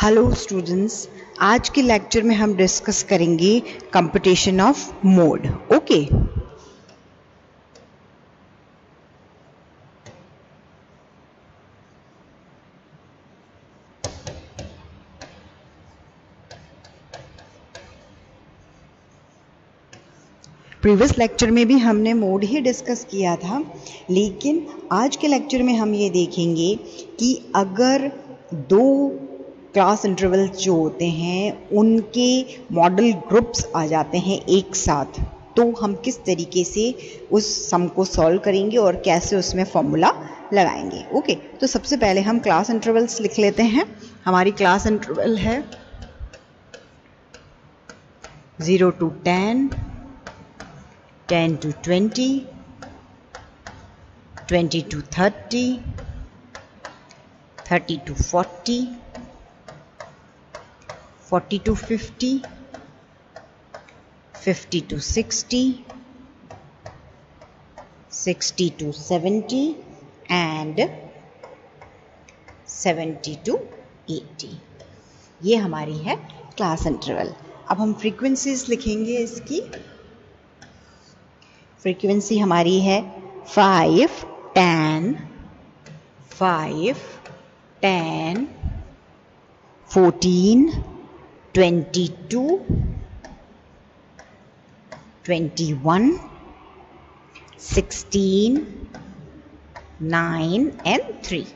Hello students, आज के lecture में हम डिस्कस करेंगे competition of mode. Okay, previous lecture में भी हमने मोड ही डिस्कस किया था, लेकिन आज के लेक्चर में हम ये देखेंगे कि अगर दो क्लास इंटरवल्स जो होते हैं उनके मॉडल ग्रुप्स आ जाते हैं एक साथ, तो हम किस तरीके से उस सम को सॉल्व करेंगे और कैसे उसमें फॉर्मूला लगाएंगे। ओके, तो सबसे पहले हम क्लास इंटरवल्स लिख लेते हैं। हमारी क्लास इंटरवल है 0 to 10, 10 to 20, 20 to 30, 30 to 40, 40 to 50, 50 to 60, 60 to 70 and 70 to 80। ये हमारी है क्लास इंटरवल। अब हम फ्रीक्वेंसीज लिखेंगे। इसकी फ्रीक्वेंसी हमारी है 5, 10, 5, 10, 14, 22, 21, 16, 9 and 3।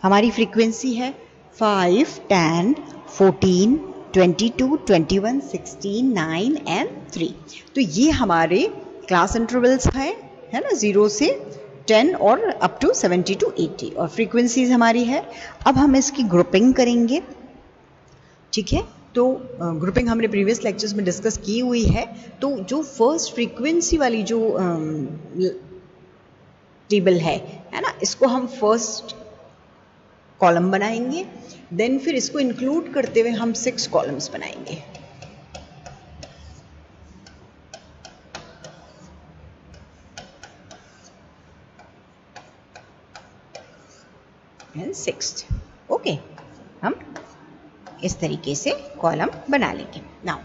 हमारी फ्रीक्वेंसी है 5, 10, 14, 22, 21, 16, 9 and 3। तो ये हमारे क्लास इंटरवल्स है ना, 0 से 10 और अप टू 70 to 80, और फ्रीक्वेंसीज हमारी है। अब हम इसकी ग्रुपिंग करेंगे। ठीक है, तो ग्रुपिंग हमने प्रीवियस लेक्चर्स में डिस्कस की हुई है। तो जो फर्स्ट फ्रीक्वेंसी वाली जो टेबल है ना, इसको हम फर्स्ट कॉलम बनाएंगे। देन फिर इसको इंक्लूड करते हुए हम 6 कॉलम्स बनाएंगे। And 6th। ओके, हम इस तरीके से कॉलम बना लेंगे। नाउ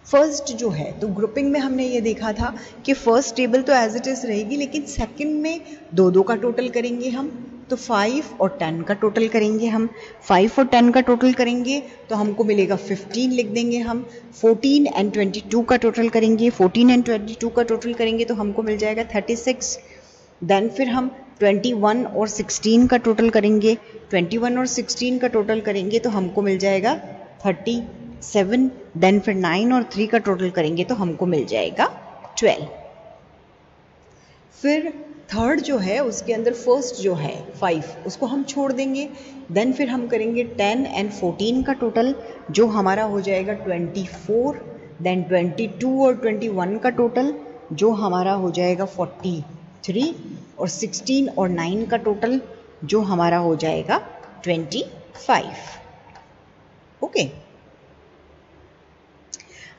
फर्स्ट जो है, तो ग्रुपिंग में हमने ये देखा था कि फर्स्ट टेबल तो एज इट इज़ रहेगी, लेकिन सेकंड में 2 का टोटल करेंगे हम। तो 5 और 10 का टोटल करेंगे हम। 5 और 10 का टोटल करेंगे तो हमको मिलेगा 15 लिख देंगे हम। 14 एंड 22 का टोटल करेंगे। 14 एंड 22 का टोटल करेंगे तो हमको मिल जाएगा 36। देन फिर हम 21 और 16 का टोटल करेंगे। 21 और 16 का टोटल करेंगे तो हमको मिल जाएगा 37। देन फिर 9 और 3 का टोटल करेंगे तो हमको मिल जाएगा 12। फिर थर्ड जो है, उसके अंदर फर्स्ट जो है 5, उसको हम छोड़ देंगे। देन फिर हम करेंगे 10 एंड 14 का टोटल, जो हमारा हो जाएगा 24। देन 22 और 21 का टोटल, जो हमारा हो जाएगा 43। और 16 और 9 का टोटल, जो हमारा हो जाएगा 25। ओके,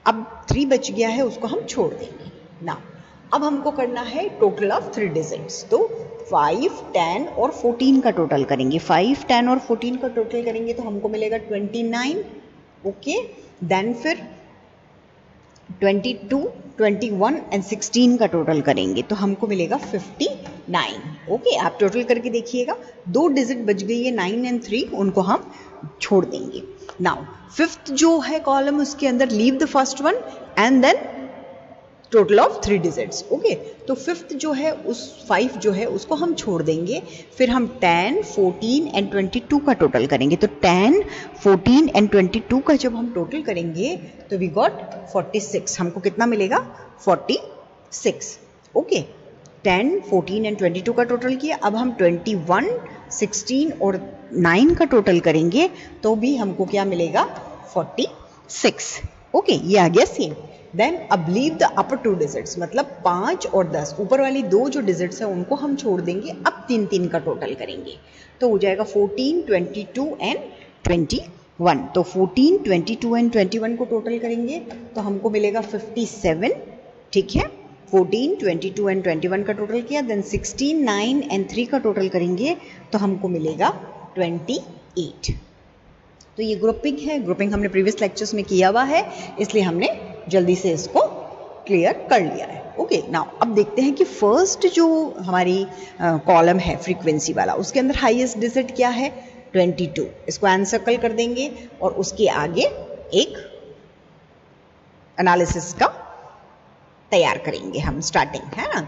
अब 3 बच गया है, उसको हम छोड़ देंगे ना। अब हमको करना है टोटल ऑफ 3 डिजिट्स। तो 5, 10 और 14 का टोटल करेंगे। 5, 10 और 14 का टोटल करेंगे तो हमको मिलेगा 29। ओके, देन फिर 22, 21 एंड 16 का टोटल करेंगे तो हमको मिलेगा 59। ओके, आप टोटल करके देखिएगा। 2 डिजिट बच गई है, 9 एंड 3, उनको हम छोड़ देंगे। नाउ फिफ्थ जो है कॉलम, उसके अंदर leave the first one and then total of 3 digits. Okay, तो फिफ्थ जो है, उस 5 जो है उसको हम छोड़ देंगे। फिर हम 10, 14 एंड 22 का टोटल करेंगे। तो 10, 14 एंड 22 का जब हम टोटल करेंगे तो वी गॉट 46। हमको कितना मिलेगा? 46। ओके, 10, 14 एंड 22 का टोटल किया। अब हम 21, 16 और 9 का टोटल करेंगे तो भी हमको क्या मिलेगा? 46। ओके, ये आ गया सेम। देन अब लीव द अपर 2 डिजिट्स, मतलब 5 और 10, ऊपर वाली 2 जो डिजिट्स है उनको हम छोड़ देंगे। अब 3 का टोटल करेंगे तो हो जाएगा 14, 22 एंड 21। तो 14, 22 एंड 21 को टोटल करेंगे तो हमको मिलेगा 57। ठीक है, 14, 22 एंड 21 का टोटल किया। देन 16, 9 एंड 3 का टोटल करेंगे तो हमको मिलेगा 28। तो ये ग्रुपिंग है, ग्रुपिंग हमने प्रीवियस लेक्चर्स में किया हुआ है, इसलिए हमने जल्दी से इसको क्लियर कर लिया है। ओके, नाउ अब देखते हैं कि फर्स्ट जो हमारी कॉलम है फ्रीक्वेंसी वाला, उसके अंदर हाईएस्ट डिजिट क्या है 22। इसको एनसर्कल कर देंगे और उसके आगे एक एनालिसिस का तैयार करेंगे हम, स्टार्टिंग है ना।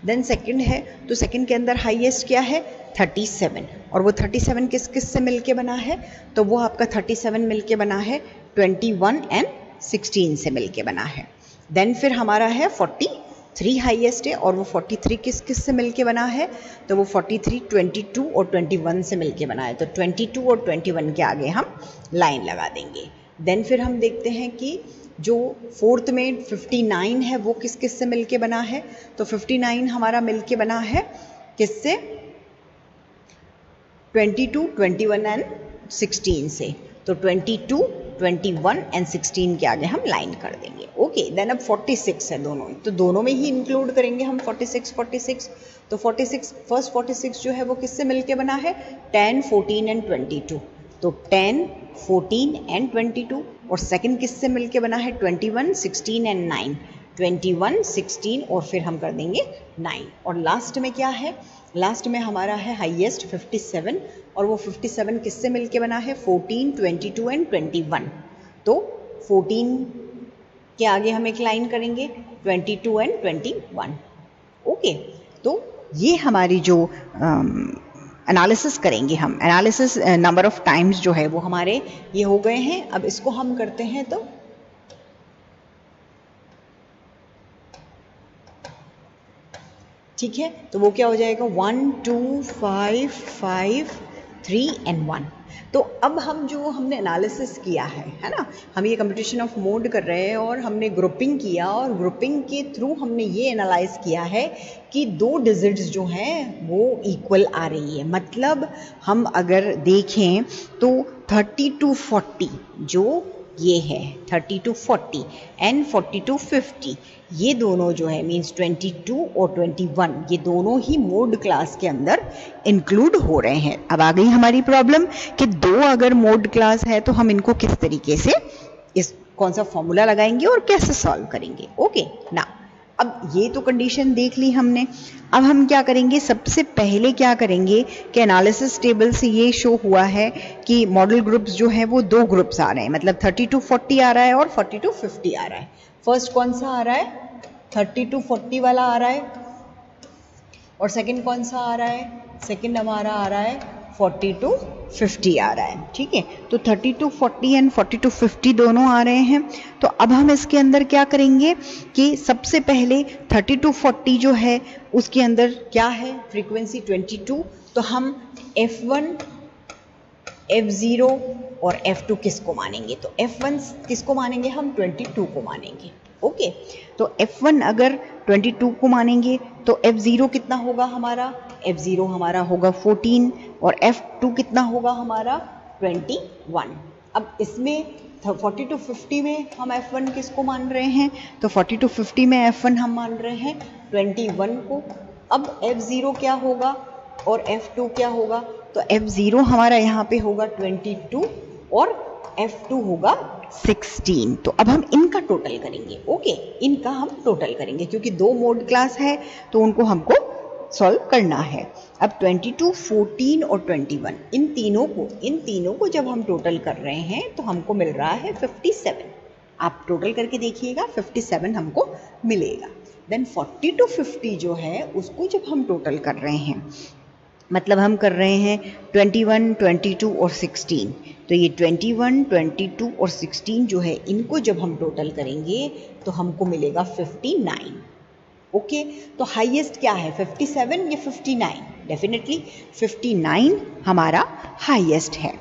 देन सेकंड है, तो सेकंड के अंदर हाईएस्ट क्या है 37, और वो 37 किस किस से मिलके बना है, तो वो आपका 37 मिलके बना है 21 एंड 16 से मिलके बना है। देन फिर हमारा है 43 हाईएस्ट है, और वो 43 किस किस से मिलके बना है, तो वो 43 22 और 21 से मिलके बना है, तो 22 और 21 के आगे हम लाइन लगा देंगे। देन फिर हम देखते हैं कि जो फोर्थ में 59 है वो किस किस से मिलके बना है, तो 59 हमारा मिलके बना है किससे 22 21 एंड 16 से, तो 22 21 एंड 16 के आगे हम लाइन कर देंगे। ओके, देन अब 46 है दोनों, तो दोनों में ही इंक्लूड करेंगे हम 46। तो 46 फर्स्ट 46 जो है वो किससे मिलके बना है 10 14 एंड 22, तो 10 14 एंड 22, और सेकंड किससे मिलके बना है 21 16 एंड 9, 21 16 और फिर हम कर देंगे 9, और लास्ट में क्या है, लास्ट में हमारा है हाईएस्ट 57, और वो 57 किससे मिलके बना है 14 22 एंड 21, तो 14 के आगे हम एक लाइन करेंगे 22 एंड 21। ओके, तो ये हमारी जो एनालिसिस करेंगे हम, एनालिसिस नंबर ऑफ टाइम्स जो है वो हमारे ये हो गए हैं। अब इसको हम करते हैं, तो ठीक है, तो वो क्या हो जाएगा 1 2 5 5 3 एंड 1। तो अब हम जो हमने एनालिसिस किया है ना, हम ये कंप्यूटेशन ऑफ मोड कर रहे हैं और हमने ग्रुपिंग किया, और ग्रुपिंग के थ्रू हमने ये एनालाइज किया है कि दो डिजिट्स जो हैं वो इक्वल आ रही है। मतलब हम अगर देखें तो 30 to 40 जो ये है 30 to 40 एंड 40 to 50, ये दोनों जो है मीन्स 22 और 21, ये दोनों ही मोड क्लास के अंदर इंक्लूड हो रहे हैं। अब आ गई हमारी प्रॉब्लम कि दो अगर मोड क्लास है तो हम इनको किस तरीके से, इस कौन सा फॉर्मूला लगाएंगे और कैसे सॉल्व करेंगे। ओके ना, अब ये तो कंडीशन देख ली हमने। अब हम क्या करेंगे, सबसे पहले क्या करेंगे कि एनालिसिस टेबल से ये शो हुआ है कि मॉडल ग्रुप्स जो है वो दो ग्रुप्स आ रहे हैं, मतलब 30 to 40 आ रहा है और 40 to 50 आ रहा है। फर्स्ट कौन सा आ रहा है 30 to 40 वाला आ रहा है, और सेकंड कौन सा आ रहा है, सेकंड हमारा आ रहा है 40 to 50 आ रहा है। ठीक है, तो 30 to 40 एंड 40 to 50 दोनों आ रहे हैं। तो अब हम इसके अंदर क्या करेंगे कि सबसे पहले 30 to 40 जो है उसके अंदर क्या है फ्रीक्वेंसी 22, तो हम F1 F0 और F2 किसको मानेंगे, तो F1 किसको मानेंगे हम 22 को मानेंगे। ओके, तो F1 अगर 22 को मानेंगे तो F0 कितना होगा हमारा, F0 हमारा होगा 14, और F2 कितना होगा हमारा 21। अब इसमें 40 to 50 में हम F1 किसको मान रहे हैं, तो 40 to 50 में F1 हम मान रहे हैं 21 को। अब F0 क्या होगा और F2 क्या होगा, तो F0 हमारा यहाँ पे होगा 22 और F2 होगा 16। तो अब हम इनका टोटल करेंगे। ओके, इनका हम टोटल करेंगे क्योंकि दो मोड क्लास है तो उनको हमको सॉल्व करना है। अब 22, 14 और 21 इन तीनों को जब हम टोटल कर रहे हैं तो हमको मिल रहा है 57। आप टोटल करके देखिएगा 57 हमको मिलेगा। देन 40 to 50 जो है उसको जब हम टोटल कर रहे हैं, मतलब हम कर रहे हैं 21, 22 और 16, तो ये 21, 22 और 16 जो है इनको जब हम टोटल करेंगे तो हमको मिलेगा 59। ओके, तो हाईएस्ट क्या है 57 या 59, डेफिनेटली 59 हमारा हाईएस्ट है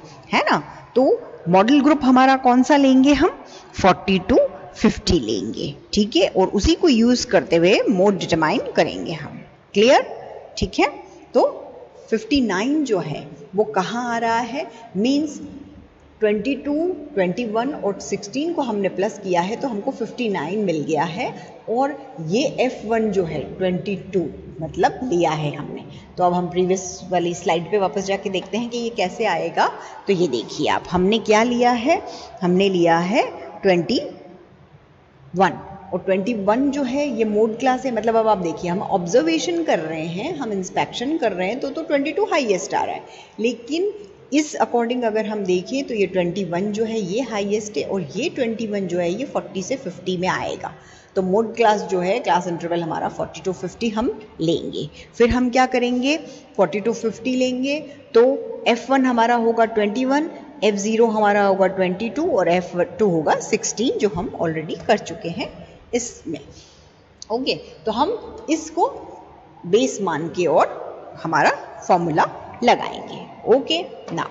ना। तो मॉडल ग्रुप हमारा कौन सा लेंगे हम 40 to 50 लेंगे। ठीक है, और उसी को यूज करते हुए मोड डिटरमाइन करेंगे हम। क्लियर, ठीक है। तो 59 जो है वो कहाँ आ रहा है, मीन्स 22, 21 और 16 को हमने प्लस किया है तो हमको 59 मिल गया है, और ये F1 जो है 22 मतलब लिया है हमने। तो अब हम प्रीवियस वाली स्लाइड पे वापस जाके देखते हैं कि ये कैसे आएगा। तो ये देखिए आप, हमने क्या लिया है, हमने लिया है 21, और 21 जो है ये मोड क्लास है, मतलब अब आप देखिए हम ऑब्जर्वेशन कर रहे हैं, हम इंस्पेक्शन कर रहे हैं तो 22 हाईएस्ट आ रहा है, लेकिन इस अकॉर्डिंग अगर हम देखें तो ये 21 जो है ये हाईएस्ट है, और ये 21 जो है ये 40 से 50 में आएगा। तो मोड क्लास जो है, क्लास इंटरवल हमारा 40 to 50 हम लेंगे। फिर हम क्या करेंगे, 40 to 50 लेंगे तो F1 हमारा होगा 21, F0 हमारा होगा 22 और F2 होगा 16, जो हम ऑलरेडी कर चुके हैं इसमें। ओके, तो हम इसको बेस मान के और हमारा फॉर्मूला लगाएंगे। ओके, नाउ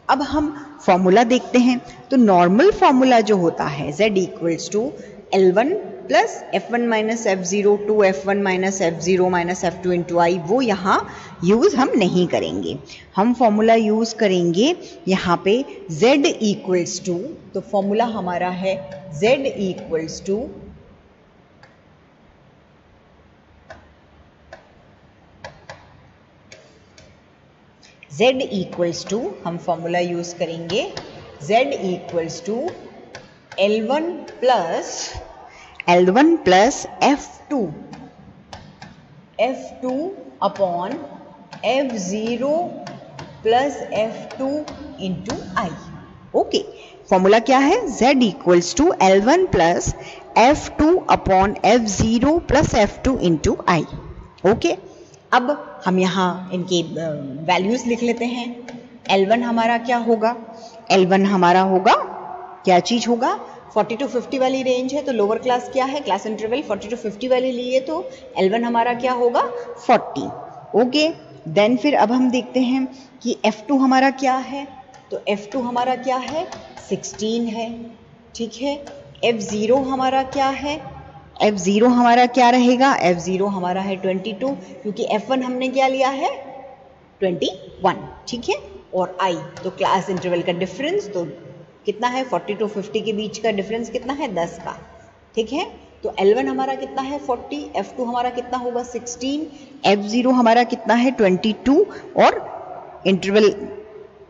अब हम फॉर्मूला देखते हैं। तो नॉर्मल फॉर्मूला जो होता है z equals to L1 plus F1 minus F0 two F1 minus F0 minus F2 into i, वो यहाँ यूज़ हम नहीं करेंगे। हम फॉर्मूला यूज़ करेंगे यहाँ पे z इक्वल्स टू, तो फॉर्मूला हमारा है z equals to z equals to, हम फॉर्मूला यूज करेंगे z equals to L1 plus F2 upon F0 plus F2 into I. Okay, formula क्या है, z equals to L1 plus F2 upon F0 plus F2 into I. Okay, अब हम यहाँ इनके values लिख लेते हैं। L1 हमारा क्या होगा, L1 हमारा होगा क्या चीज होगा, 40 to 50 वाली रेंज है तो लोअर क्लास क्या है, क्लास इंटरवल 40 to 50 वाली लिए तो L1 हमारा क्या होगा 40। ओके, देन फिर अब हम देखते हैं कि F2 हमारा क्या है, तो F2 हमारा क्या है 16 है, ठीक है। F0 हमारा क्या है, F0 हमारा क्या रहेगा, F0 हमारा है 22, क्योंकि F1 हमने क्या लिया है 21, ठीक है। और I, तो क्लास इंटरवल का डिफरेंस तो कितना है, 40 to 50 के बीच का डिफरेंस कितना है 10 का, ठीक है। तो L1 हमारा कितना है 40, F2 हमारा कितना होगा 16, F0 हमारा कितना है 22, और इंटरवल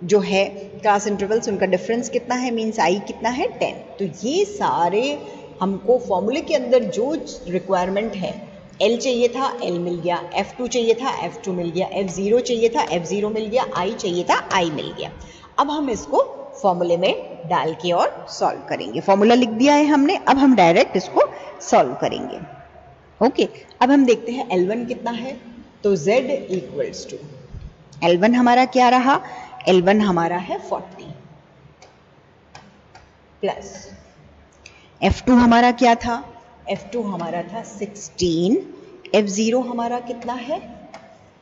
जो है क्लास इंटरवल्स उनका डिफरेंस कितना है, मीन्स I कितना है 10। तो ये सारे हमको फॉर्मूले के अंदर जो रिक्वायरमेंट है, L चाहिए था L मिल गया, F2 चाहिए था F2 मिल गया, F0 चाहिए था F0 मिल गया, I चाहिए था I मिल गया। अब हम इसको फॉर्मूले में डाल के और सॉल्व करेंगे। फॉर्मूला लिख दिया है हमने, अब हम डायरेक्ट इसको सॉल्व करेंगे। ओके, अब हम देखते हैं L1 कितना है, तो Z इक्वल्स टू L1 हमारा क्या रहा, L1 हमारा है 40 प्लस F2 हमारा क्या था, F2 हमारा था 16, F0 हमारा कितना है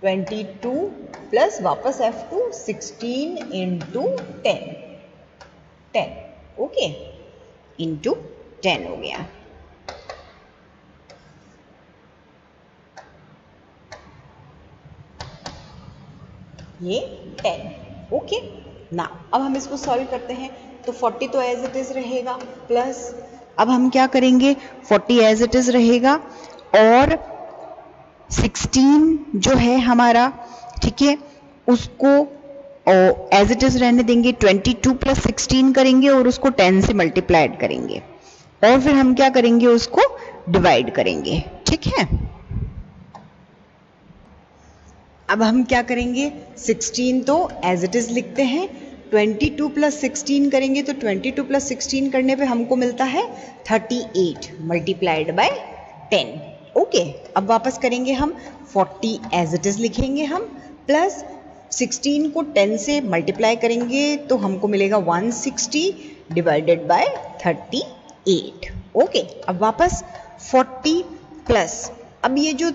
22 प्लस वापस F2 16 इंटू 10, ओके, इंटू 10 हो गया। ये 10, ओके। ना अब हम इसको सॉल्व करते हैं, तो 40 तो एज इट इज रहेगा, प्लस अब हम क्या करेंगे 40 एज इट इज रहेगा, और 16 जो है हमारा, ठीक है, उसको एज इट इज रहने देंगे, 22 प्लस 16 करेंगे और उसको 10 से मल्टीप्लाइड करेंगे, और फिर हम क्या करेंगे उसको डिवाइड करेंगे, ठीक है। अब हम क्या करेंगे, 16 तो एज इट इज लिखते हैं, 22 प्लस 16 करेंगे तो 22 प्लस 16 करने पे हमको मिलता है 38 मल्टीप्लाइड बाय 10, ओके। अब वापस करेंगे हम 40 एज इट इज लिखेंगे हम, प्लस 16 को 10 से मल्टीप्लाई करेंगे तो हमको मिलेगा 160 डिवाइडेड बाय 38, ओके। अब वापस 40 प्लस, अब ये जो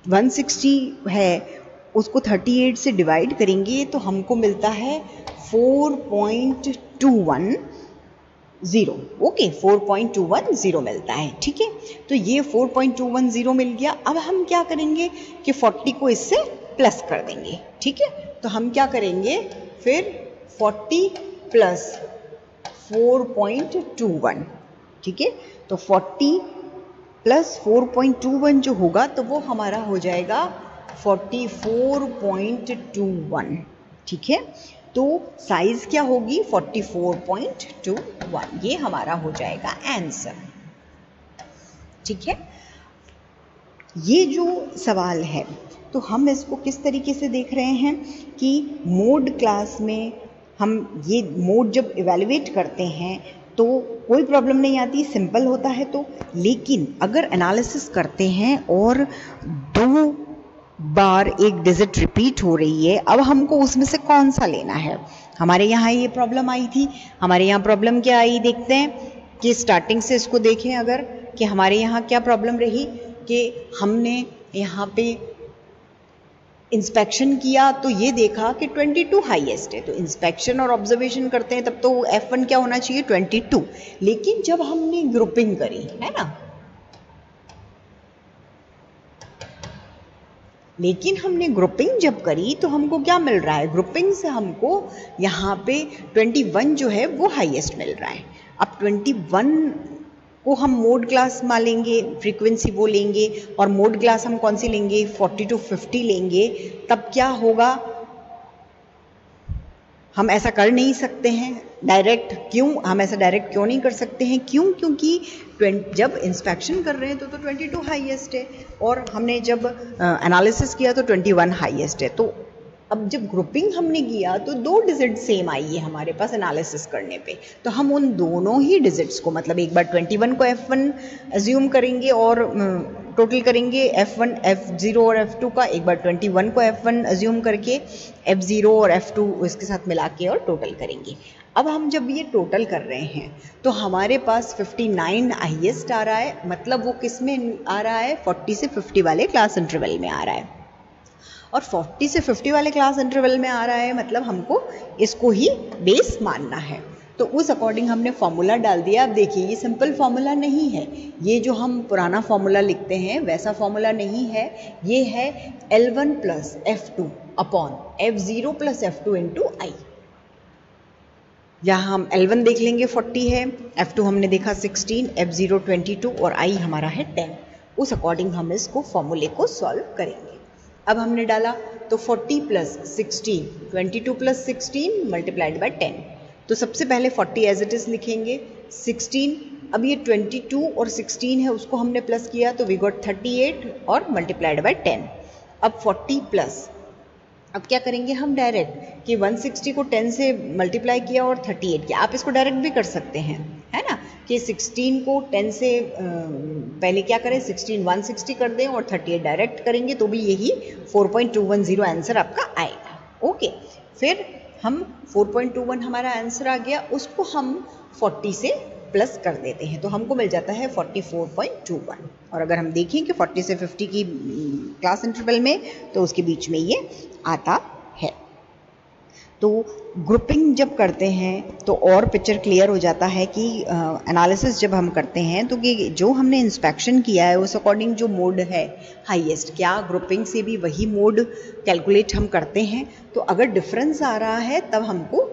160 है उसको 38 से डिवाइड करेंगे तो हमको मिलता है 4.210, ओके, 4.210 मिलता है, ठीक है। तो ये 4.210 मिल गया। अब हम क्या करेंगे कि 40 को इससे प्लस कर देंगे, ठीक है। तो हम क्या करेंगे फिर 40 प्लस 4.21, ठीक है। तो 40 प्लस 4.21 जो होगा तो वो हमारा हो जाएगा 44.21, ठीक है। तो साइज क्या होगी 44.21, ये हमारा हो जाएगा आंसर, ठीक है। ये जो सवाल है तो हम इसको किस तरीके से देख रहे हैं कि मोड क्लास में हम ये मोड जब इवेलुएट करते हैं तो कोई प्रॉब्लम नहीं आती, सिंपल होता है तो। लेकिन अगर एनालिसिस करते हैं और 2 बार एक डिजिट रिपीट हो रही है, अब हमको उसमें से कौन सा लेना है। हमारे यहाँ ये प्रॉब्लम आई थी, हमारे यहाँ प्रॉब्लम क्या आई देखते हैं कि स्टार्टिंग से इसको देखें अगर कि हमारे यहाँ क्या प्रॉब्लम रही कि हमने यहाँ पे इंस्पेक्शन किया तो ये देखा कि 22 हाईएस्ट है। तो इंस्पेक्शन और ऑब्जर्वेशन करते हैं तब तो F1 क्या होना चाहिए 22। लेकिन जब हमने ग्रुपिंग करी है ना, लेकिन हमने ग्रुपिंग जब करी तो हमको क्या मिल रहा है, ग्रुपिंग से हमको यहाँ पे 21 जो है वो हाईएस्ट मिल रहा है। अब 21 को हम मोड क्लास मान लेंगे, फ्रीक्वेंसी वो लेंगे, और मोड क्लास हम कौन सी लेंगे 40 to 50 लेंगे, तब क्या होगा, हम ऐसा कर नहीं सकते हैं डायरेक्ट। क्यों हम ऐसा डायरेक्ट क्यों नहीं कर सकते हैं, क्यों, क्योंकि जब इंस्पेक्शन कर रहे हैं तो 22 हाईएस्ट है और हमने जब एनालिसिस किया तो 21 हाईएस्ट है। तो अब जब ग्रुपिंग हमने किया तो 2 डिजिट सेम आई है हमारे पास एनालिसिस करने पे, तो हम उन दोनों ही डिजिट्स को मतलब एक बार 21 को F1 एज्यूम करेंगे और टोटल करेंगे F1 F0 और F2 का, एक बार 21 को F1 एज्यूम करके F0 और F2 इसके साथ मिला के और टोटल करेंगे। अब हम जब ये टोटल कर रहे हैं तो हमारे पास 59 हाईएस्ट आ रहा है, मतलब वो किस में आ रहा है 40 से 50 वाले क्लास इंटरवल में आ रहा है, और 40 से 50 वाले क्लास इंटरवल में आ रहा है मतलब हमको इसको ही बेस मानना है। तो उस अकॉर्डिंग हमने फॉर्मूला डाल दिया। अब देखिए ये सिंपल फॉर्मूला नहीं है, ये जो हम पुराना फॉर्मूला लिखते हैं वैसा फॉर्मूला नहीं है, ये है L1 plus F2 upon F0 plus F2 into i. यहाँ हम L1 देख लेंगे 40 है, F2 हमने देखा 16, F0 22 और I हमारा है 10। उस अकॉर्डिंग हम इसको फॉर्मूले को सॉल्व करेंगे। अब हमने डाला तो 40 प्लस 16, 22 प्लस 16 मल्टीप्लाइड बाय 10। तो सबसे पहले 40 एज इट इज लिखेंगे, 16, अब ये 22 और 16 है उसको हमने प्लस किया तो वी गॉट 38 और मल्टीप्लाइड बाय 10। अब 40 प्लस, अब क्या करेंगे हम डायरेक्ट कि 160 को 10 से मल्टीप्लाई किया और 38 किया। आप इसको डायरेक्ट भी कर सकते हैं, है ना, कि 16 को 10 से पहले क्या करें 16 160 कर दें और 38 डायरेक्ट करेंगे तो भी यही 4.210 आंसर आपका आएगा। ओके, फिर हम 4.21 हमारा आंसर आ गया, उसको हम 40 से प्लस कर देते हैं तो हमको मिल जाता है 44.21। और अगर हम देखें कि 40 से 50 की क्लास इंटरवल में तो उसके बीच में ये आता है। तो ग्रुपिंग जब करते हैं तो और पिक्चर क्लियर हो जाता है कि एनालिसिस जब हम करते हैं तो कि जो हमने इंस्पेक्शन किया है उस अकॉर्डिंग जो मोड है हाईएस्ट, क्या ग्रुपिंग से भी वही मोड कैलकुलेट हम करते हैं। तो अगर डिफरेंस आ रहा है तब हमको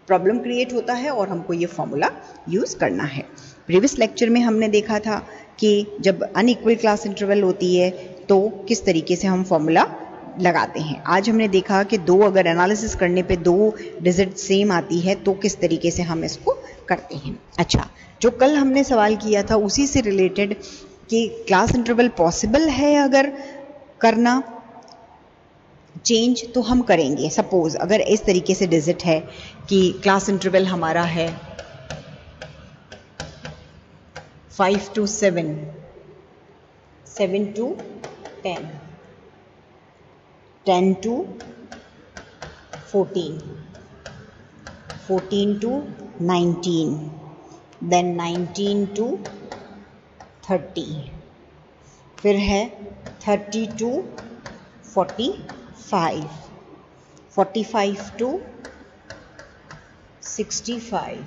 प्रॉब्लम क्रिएट होता है और हमको ये फॉर्मूला यूज़ करना है। प्रीवियस लेक्चर में हमने देखा था कि जब अनइक्वल क्लास इंटरवल होती है तो किस तरीके से हम फॉर्मूला लगाते हैं। आज हमने देखा कि अगर एनालिसिस करने पे 2 डिजिट सेम आती है तो किस तरीके से हम इसको करते हैं। अच्छा, जो कल हमने सवाल किया था उसी से रिलेटेड कि क्लास इंटरवल पॉसिबल है अगर करना चेंज तो हम करेंगे। सपोज अगर इस तरीके से डिजिट है कि क्लास इंटरवल हमारा है 5 to 7, 7 to 10, 10 to 14, 14 to 19, then 19 to 30, फिर है 30 to 45, 45 to 65,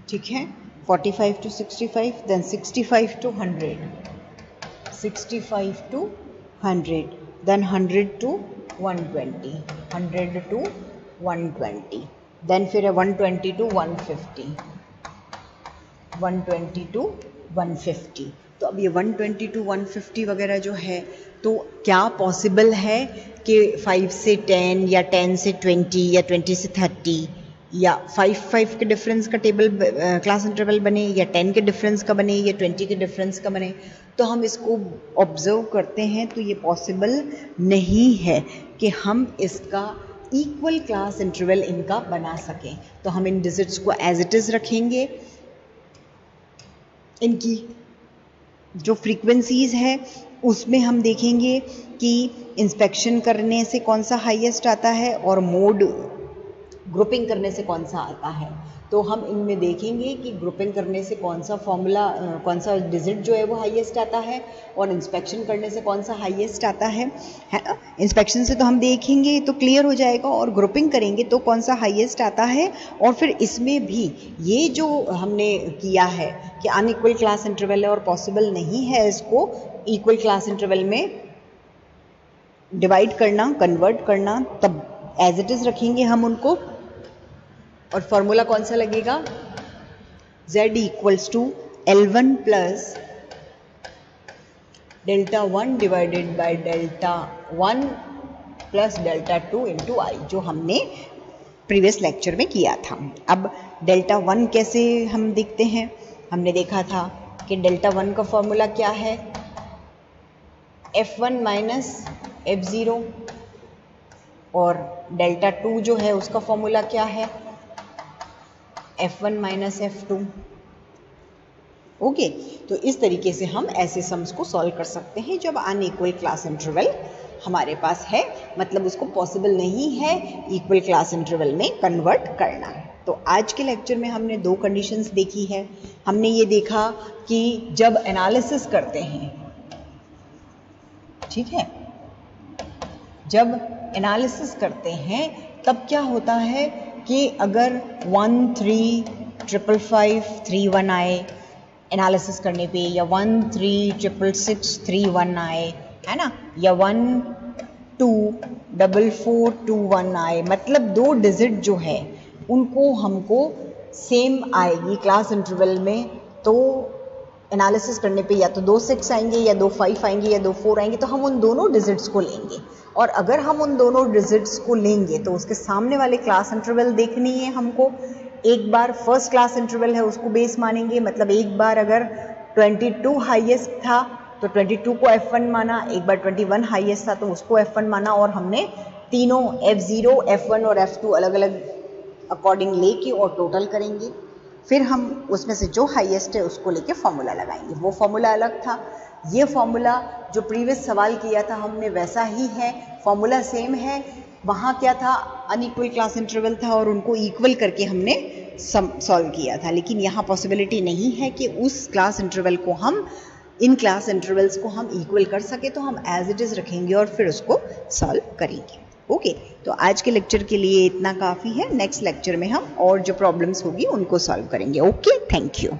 ठीक है, 45 to 65, then 65 to 100, 65 to 100, then 100 to 120, 100 to 120, then फिर है 120 to 150, 120 to 150। तो अब ये 120 to 150 वगैरह जो है, तो क्या पॉसिबल है कि 5 से 10 या 10 से 20 या 20 से 30 या 5 के डिफरेंस का टेबल क्लास इंटरवल बने, या 10 के डिफरेंस का बने, या 20 के डिफरेंस का बने? तो हम इसको ऑब्जर्व करते हैं तो ये पॉसिबल नहीं है कि हम इसका इक्वल क्लास इंटरवल इनका बना सकें। तो हम इन डिजिट्स को एज इट इज़ रखेंगे, इनकी जो फ्रीक्वेंसीज है उसमें हम देखेंगे कि इंस्पेक्शन करने से कौन सा हाईएस्ट आता है और मोड ग्रुपिंग करने से कौन सा आता है। तो हम इनमें देखेंगे कि ग्रुपिंग करने से कौन सा फॉर्मूला, कौन सा डिजिट जो है वो हाईएस्ट आता है, और इंस्पेक्शन करने से कौन सा हाईएस्ट आता है ना। इंस्पेक्शन से तो हम देखेंगे तो क्लियर हो जाएगा, और ग्रुपिंग करेंगे तो कौन सा हाईएस्ट आता है। और फिर इसमें भी ये जो हमने किया है कि अनइक्वल क्लास इंटरवल है और पॉसिबल नहीं है इसको इक्वल क्लास इंटरवल में डिवाइड करना, कन्वर्ट करना, तब एज इट इज़ रखेंगे हम उनको। और फॉर्मूला कौन सा लगेगा? z equals to L1 plus delta 1 divided by delta 1 plus delta 2 into i, जो हमने प्रीवियस लेक्चर में किया था। अब डेल्टा 1 कैसे हम देखते हैं? हमने देखा था कि डेल्टा 1 का फॉर्मूला क्या है? F1 माइनस F0, और डेल्टा 2 जो है उसका फॉर्मूला क्या है? F1 minus F2। ओके, तो इस तरीके से हम ऐसे सम्स को सॉल्व कर सकते हैं जब अनइक्वल क्लास इंटरवल हमारे पास है, मतलब उसको पॉसिबल नहीं है इक्वल क्लास इंटरवल में कन्वर्ट करना। तो आज के लेक्चर में हमने दो कंडीशंस देखी है। हमने ये देखा कि जब एनालिसिस करते हैं, ठीक है, जब एनालिसिस करते हैं तब क्या होता है कि अगर 1 3 555 3 1 आए एनालिसिस करने पे, या 1 3 666 3 1 आए, है ना, या 1 2 4 4 2 1 आए, मतलब दो डिजिट जो है उनको हमको सेम आएगी क्लास इंटरवल में, तो एनालिसिस करने पे या तो 2 6 आएंगे, या 2 5 आएंगे, या 2 4 आएंगे, तो हम उन दोनों डिजिट्स को लेंगे। और अगर हम उन दोनों डिजिट्स को लेंगे तो उसके सामने वाले क्लास इंटरवल देखनी है हमको। एक बार फर्स्ट क्लास इंटरवल है उसको बेस मानेंगे, मतलब एक बार अगर 22 हाईएस्ट था तो 22 को F1 माना, एक बार 21 हाईएस्ट था तो उसको F1 माना, और हमने तीनों F0, F1 और F2 अलग अलग अकॉर्डिंग लेके और टोटल करेंगे। फिर हम उसमें से जो हाईएस्ट है उसको लेके फॉर्मूला लगाएंगे। वो फॉर्मूला अलग था, ये फॉर्मूला जो प्रीवियस सवाल किया था हमने वैसा ही है, फॉर्मूला सेम है। वहाँ क्या था, अनइक्वल क्लास इंटरवल था और उनको इक्वल करके हमने सॉल्व किया था। लेकिन यहाँ पॉसिबिलिटी नहीं है कि उस क्लास इंटरवल को हम, इन क्लास इंटरवल्स को हम इक्वल कर सके, तो हम एज इट इज़ रखेंगे और फिर उसको सॉल्व करेंगे। ओके, तो आज के लेक्चर के लिए इतना काफ़ी है। नेक्स्ट लेक्चर में हम और जो प्रॉब्लम्स होगी उनको सॉल्व करेंगे। Okay, thank you.